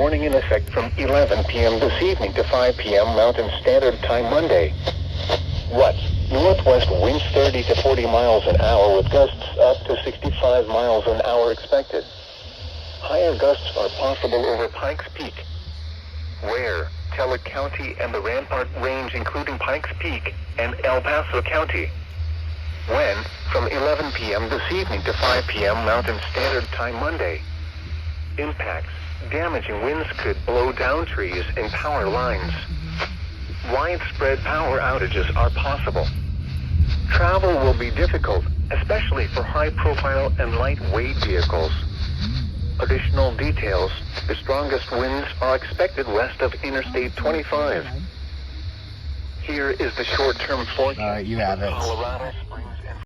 warning in effect from 11 p.m. this evening to 5 p.m. Mountain Standard Time Monday. What? Northwest winds 30 to 40 miles an hour with gusts up to 65 miles an hour expected. Higher gusts are possible over Pikes Peak. Where? Teller County and the Rampart Range including Pikes Peak and El Paso County. When? From 11 p.m. this evening to 5 p.m. Mountain Standard Time Monday. Impacts. Damaging winds could blow down trees and power lines. Widespread power outages are possible. Travel will be difficult, especially for high-profile and lightweight vehicles. Additional details. The strongest winds are expected west of Interstate 25. Here is the short-term forecast. All right, you have it. Colorado,